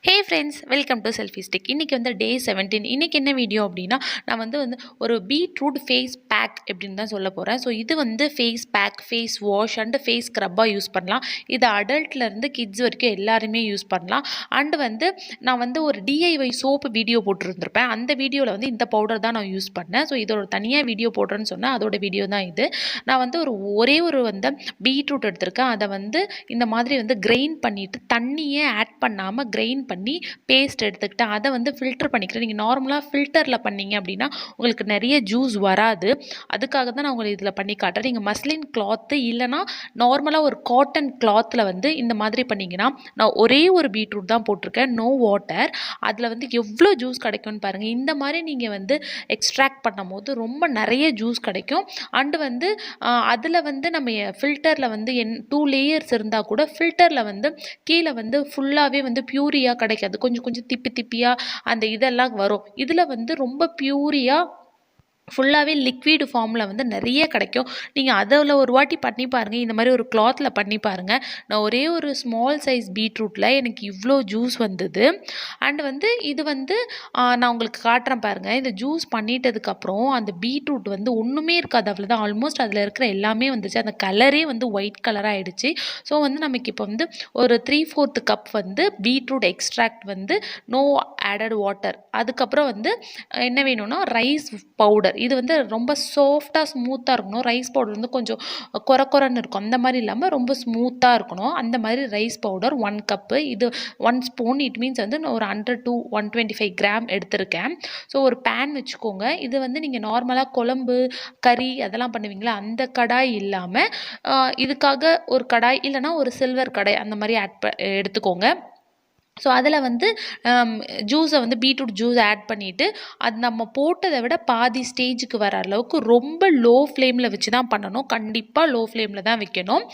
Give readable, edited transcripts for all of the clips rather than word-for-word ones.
Hey friends, welcome to selfie stick. இன்றைக்கி வந்து டே 17. இன்றைக்கி என்ன வீடியோ அப்படின்னா, நான் வந்து ஒரு பீட்ரூட் ஃபேஸ் பேக் எப்படின்னு தான் சொல்ல போகிறேன். ஸோ இது வந்து face pack, face wash and face ஸ்க்ரப்பாக யூஸ் பண்ணலாம். இது அடல்ட்லேருந்து கிட்ஸ் வரைக்கும் எல்லாருமே யூஸ் பண்ணலாம். அண்டு வந்து நான் வந்து ஒரு டிஐஒய் சோப்பு வீடியோ போட்டிருந்திருப்பேன். அந்த வீடியோவில் வந்து இந்த பவுடர் தான் நான் யூஸ் பண்ணேன். ஸோ இதோட தனியாக வீடியோ போடுறேன்னு சொன்னேன். அதோட வீடியோ தான் இது. நான் வந்து ஒரே ஒரு வந்து பீட்ரூட் எடுத்திருக்கேன். அதை வந்து இந்த மாதிரி வந்து கிரைண்ட் பண்ணிவிட்டு தண்ணியே ஆட் பண்ணாமல் கிரைண்ட் பண்ணி பேஸ்ட் எடுத்துக்கிட்டேன். அதை வந்து ஃபில்டர் பண்ணிக்கிறேன். நீங்கள் நார்மலாக ஃபில்டரில் பண்ணிங்க அப்படின்னா உங்களுக்கு நிறைய ஜூஸ் வராது. அதுக்காக தான் நான் உங்களுக்கு இதில் பண்ணி காட்டுறேன். நீங்கள் மஸ்லின் கிளாத்து இல்லைனா நார்மலாக ஒரு காட்டன் கிளாத்தில் வந்து இந்த மாதிரி பண்ணிங்கன்னா, நான் ஒரே ஒரு பீட்ரூட் தான் போட்டிருக்கேன், நோ வாட்டர். அதில் வந்து எவ்வளோ ஜூஸ் கிடைக்கும்னு பாருங்கள். இந்த மாதிரி நீங்கள் வந்து எக்ஸ்ட்ராக்ட் பண்ணும் போது ரொம்ப நிறைய ஜூஸ் கிடைக்கும். அண்டு வந்து அதில் வந்து நம்ம ஃபில்டரில் வந்து 2 லேயர்ஸ் இருந்தால் கூட ஃபில்டரில் வந்து கீழே வந்து ஃபுல்லாகவே வந்து பியூரியாக கிடைக்காது. கொஞ்சம் கொஞ்சம் திப்பி திப்பியாக அந்த இதெல்லாம் வரும். இதில் வந்து ரொம்ப பியூரியாக ஃபுல்லாகவே லிக்விட் ஃபார்மில் வந்து நிறைய கிடைக்கும். நீங்கள் அதில் ஒரு வாட்டி பண்ணி பாருங்கள். இந்த மாதிரி ஒரு கிளாத்தில் பண்ணி பாருங்கள். நான் ஒரே ஒரு ஸ்மால் சைஸ் பீட்ரூட்டில் எனக்கு இவ்வளோ ஜூஸ் வந்தது. அண்ட் வந்து இது வந்து நான் உங்களுக்கு காட்டுறேன் பாருங்கள். இந்த ஜூஸ் பண்ணிட்டதுக்கப்புறம் அந்த பீட்ரூட் வந்து ஒன்றுமே இருக்காது, அவ்வளோதான். ஆல்மோஸ்ட் அதில் இருக்கிற எல்லாமே வந்துச்சு. அந்த கலரே வந்து ஒயிட் கலராக ஆகிடுச்சு. ஸோ வந்து நமக்கு இப்போ வந்து ஒரு 3/4 கப் வந்து பீட்ரூட் எக்ஸ்ட்ராக்ட் வந்து நோ ஆடட் வாட்டர். அதுக்கப்புறம் வந்து என்ன வேணும்னா ரைஸ் பவுடர். இது வந்து ரொம்ப சாஃப்டாக ஸ்மூத்தாக இருக்கணும். ரைஸ் பவுடர் வந்து கொஞ்சம் கொரன்னு இருக்கும், அந்த மாதிரி இல்லாமல் ரொம்ப ஸ்மூத்தாக இருக்கணும். அந்த மாதிரி ரைஸ் பவுடர் 1 கப்பு. இது 1 ஸ்பூன். இட் மீன்ஸ் வந்து நான் ஒரு 100 to 125 கிராம் எடுத்திருக்கேன். ஸோ ஒரு பேன் வச்சுக்கோங்க. இது வந்து நீங்கள் நார்மலாக குழம்பு கறி அதெல்லாம் பண்ணுவீங்களா, அந்த கடாய் இல்லாமல் இதுக்காக ஒரு கடாய் இல்லைனா ஒரு சில்வர் கடாய் அந்த மாதிரி எடுத்துக்கோங்க. ஸோ அதில் வந்து ஜூஸை வந்து பீட்ரூட் ஜூஸ் ஆட் பண்ணிவிட்டு அது நம்ம போட்டதை விட பாதி ஸ்டேஜுக்கு வர அளவுக்கு ரொம்ப லோ ஃப்ளேமில் வச்சு தான் பண்ணணும். கண்டிப்பாக லோ ஃப்ளேமில் தான் வைக்கணும்.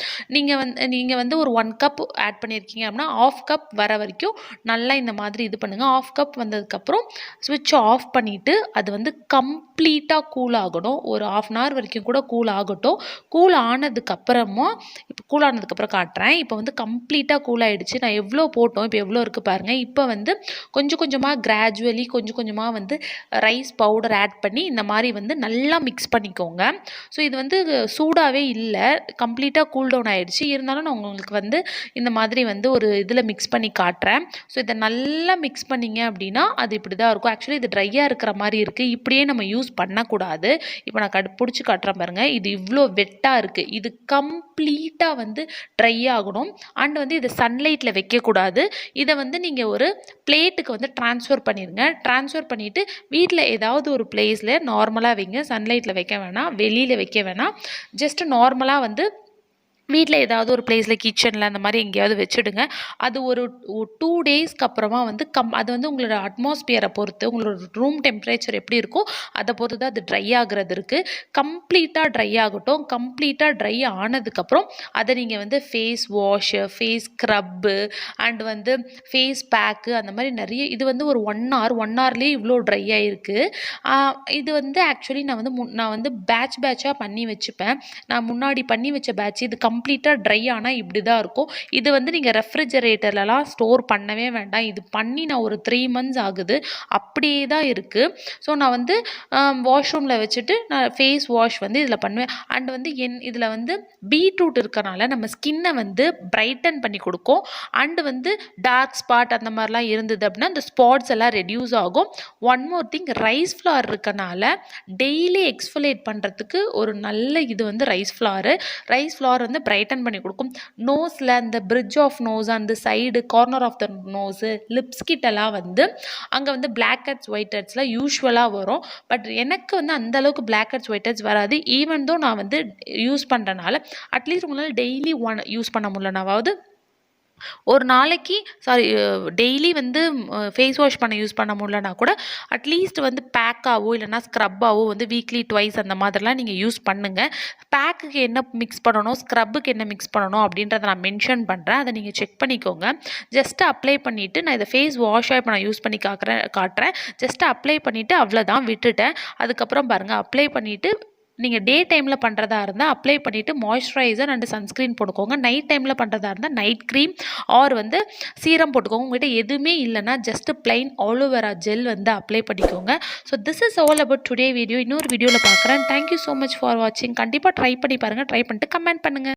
நீங்கள் வந்து ஒரு 1 கப் ஆட் பண்ணியிருக்கீங்க அப்படின்னா 1/2 கப் வர வரைக்கும் நல்லா இந்த மாதிரி இது பண்ணுங்கள். 1/2 கப் வந்ததுக்கப்புறம் ஸ்விட்ச் ஆஃப் பண்ணிவிட்டு அது வந்து கம்ப்ளீட்டாக கூல் ஆகணும். ஒரு 1/2 அன் ஹவர் வரைக்கும் கூட கூல் ஆகட்டும். கூல் ஆனதுக்கப்புறமா இப்போ கூல் ஆனதுக்கப்புறம் காட்டுறேன். இப்போ வந்து கம்ப்ளீட்டாக கூல் ஆகிடுச்சு. நான் எவ்வளோ போட்டோம், இப்போ எவ்வளோ பாருங்கள். இப்போ வந்து கொஞ்சம் கொஞ்சமாக கிராஜுவலி கொஞ்சம் கொஞ்சமாக வந்து ரைஸ் பவுடர் ஆட் பண்ணி இந்த மாதிரி வந்து நல்லா மிக்ஸ் பண்ணிக்கோங்க. ஸோ இது வந்து சூடாகவே இல்லை, கம்ப்ளீட்டாக கூல் டவுன் ஆகிடுச்சு. இருந்தாலும் நான் உங்களுக்கு வந்து இந்த மாதிரி வந்து ஒரு இதில் மிக்ஸ் பண்ணி காட்டுறேன். ஸோ இதை நல்லா மிக்ஸ் பண்ணிங்க அப்படின்னா அது இப்படி தான் இருக்கும். ஆக்சுவலி இது ட்ரையாக இருக்கிற மாதிரி இருக்குது. இப்படியே நம்ம யூஸ் பண்ணக்கூடாது. இப்போ நான் பிடிச்சி காட்டுறேன் பாருங்கள். இது இவ்வளோ வெட்டாக இருக்குது. இது கம்ப்ளீட்டாக வந்து ட்ரை ஆகணும். அண்ட் வந்து இதை சன்லைட்டில் வைக்கக்கூடாது. இதை வந்து நீங்கள் ஒரு பிளேட்டுக்கு வந்து ட்ரான்ஸ்ஃபர் பண்ணிடுங்க. ட்ரான்ஸ்ஃபர் பண்ணிவிட்டு வீட்டில் ஏதாவது ஒரு பிளேஸில் நார்மலாக வைங்க. சன்லைட்டில் வைக்க வேணாம், வெளியில் வைக்க வேணாம். ஜஸ்ட்டு நார்மலாக வந்து வீட்டில் ஏதாவது ஒரு பிளேஸில் கிச்சனில் அந்த மாதிரி எங்கேயாவது வச்சுடுங்க. அது ஒரு 2 டேஸ்க்கு அப்புறமா வந்து அது வந்து உங்களோட அட்மாஸ்பியரை பொறுத்து, உங்களோட ரூம் டெம்பரேச்சர் எப்படி இருக்கோ அதை பொறுத்து தான் அது ட்ரை ஆகிறது இருக்குது. கம்ப்ளீட்டாக ட்ரை ஆகட்டும். கம்ப்ளீட்டாக ட்ரை ஆனதுக்கப்புறம் அதை நீங்கள் வந்து face wash, face scrub and வந்து ஃபேஸ் பேக்கு அந்த மாதிரி நிறைய, இது வந்து ஒரு 1 ஹவர்லேயே இவ்வளோ ட்ரை ஆகிருக்கு. இது வந்து ஆக்சுவலி நான் வந்து பேட்சாக பண்ணி வச்சுப்பேன். நான் முன்னாடி பண்ணி வச்ச பேட்ச் இது கம்ப்ளீட்டாக ட்ரை ஆனால் இப்படி தான் இருக்கும். இது வந்து நீங்கள் ரெஃப்ரிஜரேட்டர்லலாம் ஸ்டோர் பண்ணவே வேண்டாம். இது பண்ணி நான் ஒரு 3 months ஆகுது, அப்படியே தான் இருக்குது. ஸோ நான் வந்து வாஷ்ரூமில் வச்சுட்டு நான் ஃபேஸ் வாஷ் வந்து இதில் பண்ணுவேன். அண்ட் வந்து இதில் வந்து பீட்ரூட் இருக்கனால நம்ம ஸ்கின்னை வந்து பிரைட்டன் பண்ணி கொடுக்கும். அண்டு வந்து டார்க் ஸ்பாட் அந்த மாதிரிலாம் இருந்தது அப்படின்னா அந்த ஸ்பாட்ஸ் எல்லாம் ரெடியூஸ் ஆகும். One more thing, rice flower இருக்கனால டெய்லி எக்ஸ்ஃபோலியேட் பண்ணுறதுக்கு ஒரு நல்ல இது வந்து ரைஸ் ஃப்ளார் வந்து பிரைட்டன் பண்ணி கொடுக்கும். நோஸில் அந்த பிரிட்ஜ் ஆஃப் நோஸ், அந்த side corner of the nose, lips கிட்டலாம் வந்து அங்கே வந்து பிளாக் ஹெட்ஸ் ஒயிட் ஹெட்ஸ்லாம் யூஸ்வலாக வரும். பட் எனக்கு வந்து அந்தளவுக்கு பிளாக் ஹெட்ஸ் ஒயிட் ஹெட்ஸ் வராது. ஈவன் தோ நான் வந்து யூஸ் பண்ணுறனால அட்லீஸ்ட் உங்களால் டெய்லி யூஸ் பண்ண முடியலனாவது ஒரு நாளைக்கு டெய்லி வந்து ஃபேஸ் வாஷ் யூஸ் பண்ண முடியலனா கூட அட்லீஸ்ட் வந்து பேக்காவோ இல்லைனா ஸ்க்ரப்பாவோ வந்து வீக்லி ட்வைஸ் அந்த மாதிரிலாம் நீங்கள் யூஸ் பண்ணுங்கள். பேக்குக்கு என்ன மிக்ஸ் பண்ணணும், ஸ்க்ரப்புக்கு என்ன மிக்ஸ் பண்ணணும் அப்படின்றத நான் மென்ஷன் பண்ணுறேன். அதை நீங்கள் செக் பண்ணிக்கோங்க. ஜஸ்ட்டு அப்ளை பண்ணிவிட்டு நான் இதை ஃபேஸ் வாஷாக இப்போ நான் யூஸ் பண்ணி காட்டுறேன். ஜஸ்ட்டு அப்ளை பண்ணிவிட்டு அவ்வளோதான், விட்டுட்டேன். அதுக்கப்புறம் பாருங்கள், அப்ளை பண்ணிவிட்டு நீங்கள் டே டைமில் பண்ணுறதா இருந்தால் அப்ளை பண்ணிவிட்டு மாய்ஸ்சரைசர் அண்ட் சன்ஸ்க்ரீன் போட்டுக்கோங்க. நைட் டைமில் பண்ணுறதா இருந்தால் நைட் க்ரீம் ஆர் வந்து சீரம் போட்டுக்கோங்க. உங்கள்கிட்ட எதுவுமே இல்லைன்னா ஜஸ்ட்டு பிளைன் ஆலோவேரா ஜெல் வந்து அப்ளை பண்ணிக்கோங்க. So this is all about today video. இன்னொரு வீடியோவில் பார்க்குறேன். தேங்க்யூ ஸோ மச் ஃபார் வாட்சிங். கண்டிப்பாக ட்ரை பண்ணி பாருங்கள். ட்ரை பண்ணிட்டு கமெண்ட் பண்ணுங்கள்.